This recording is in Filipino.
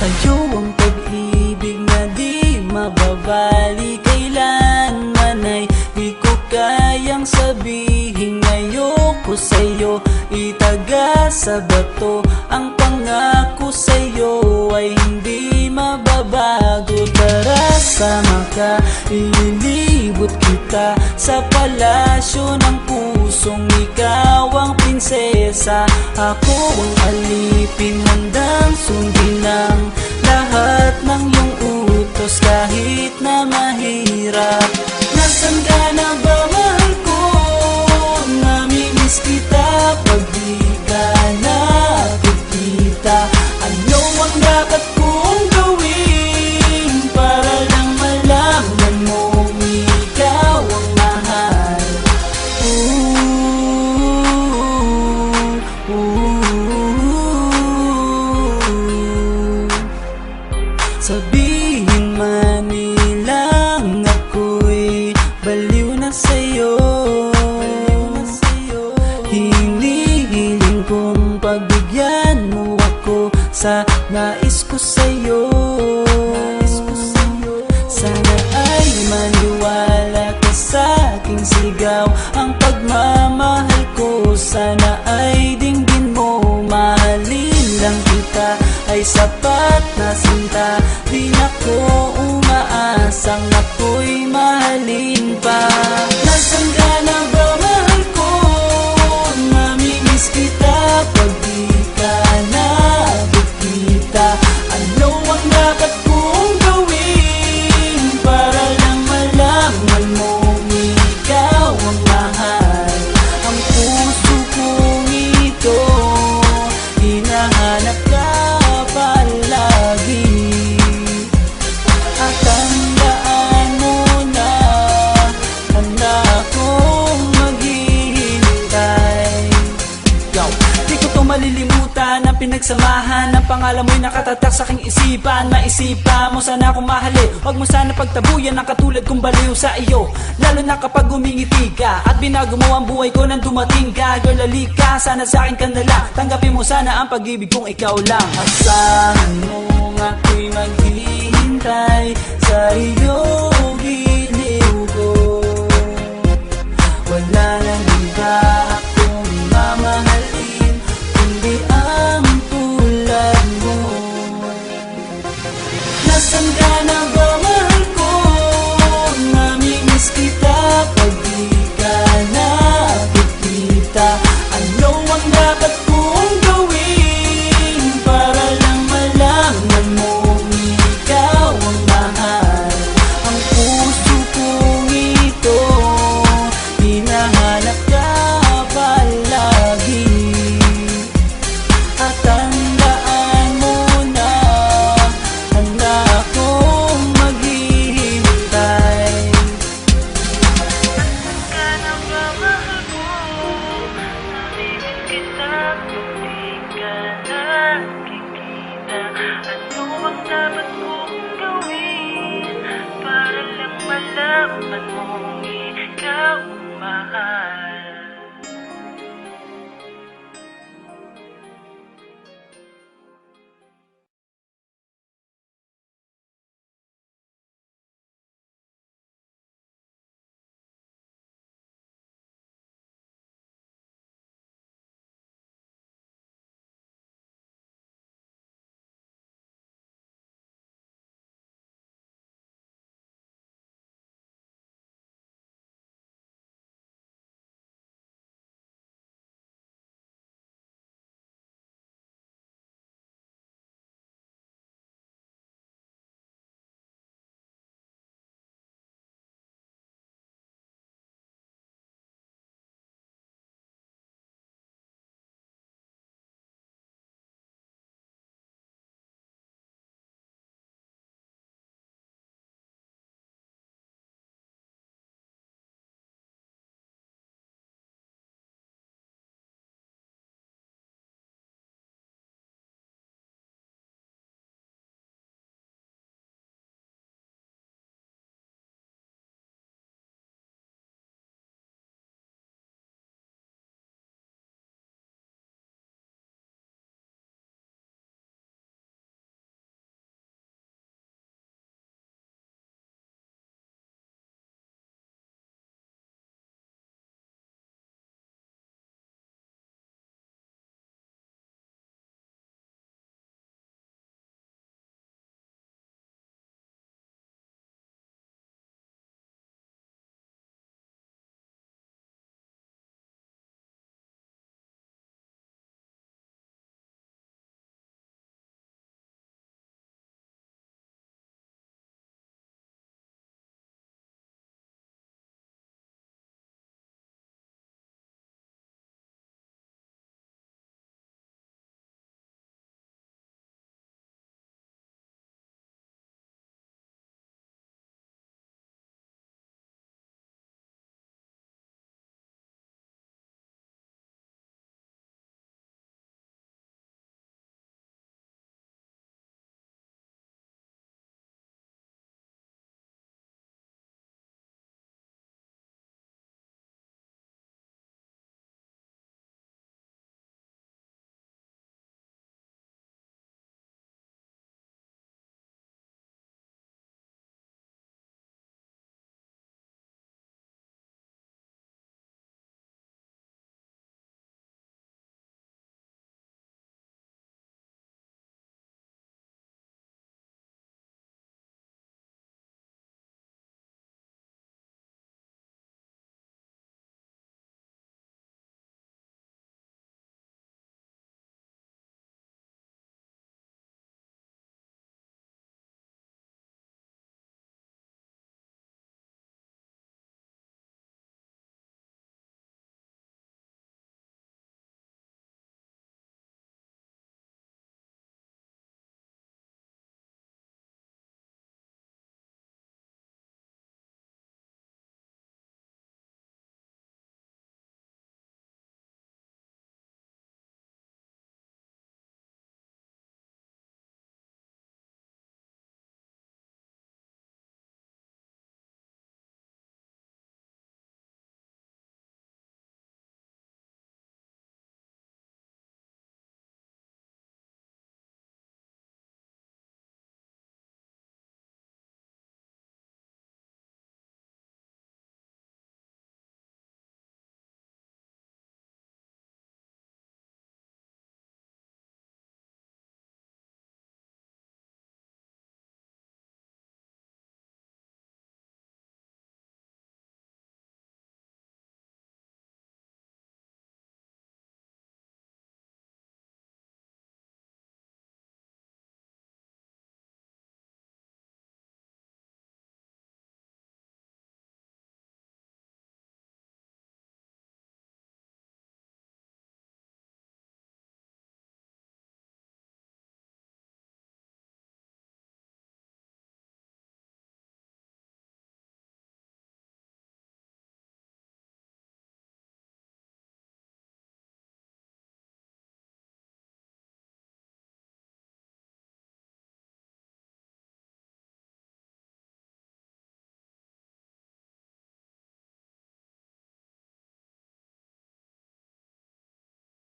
Sa'yo ang pag-ibig na di mababali, kailanman ay di ko kayang sabihin. Ayoko sa'yo itaga sa bato, ang pangako sa'yo ay hindi mababago. Tara sama ka, ililibot kita sa palasyo ng pusong ikaw ang prinsesa. Ako ang alipin, handang sundin ang lahat ng iyong utos kahit na mahirap. Nasaan ka na ba, mahal ko? Namimiss kita pag di ka nakikita. Ano ang dapat kong gawin para lang malaman mo ikaw ang mahal? Sabihin man nilang ako'y baliw na sa'yo, hinihiling kong pagbigyan mo ako sa nais ko sa'yo. Sana ay maniwala ka sa aking sigaw, ang pagmamahal ko sana ay dinggin mo. Mahalin lang kita ay sapat na sinta, di na ko umaasang ako'y mahalin pa. Nasaan ka na ba, mahal ko? Namimiss kita pag di ka nakikita. Ano ang dapat kong gawin para lang malaman mo ikaw ang mahal? Ang puso kong ito hinahanap ka palagi, at tandaan mo na handa akong maghihintay. Di ko to malilimutan ang pinagsamahan, ang pangalan mo'y nakatatak sa aking isipan. Maisipan mo sana akong mahalin, huwag mo sana pagtabuyan ang katulad kong baliw sa iyo. Lalo na kapag umingiti ka at binago mo ang buhay ko nang dumating ka. Girl, halika, sana sa akin ka na lang, tanggapin mo sana ang pag-ibig kong ikaw lang. Asahan mo ako'y maghihintay sa iyo, giliw ko. Wala nang iba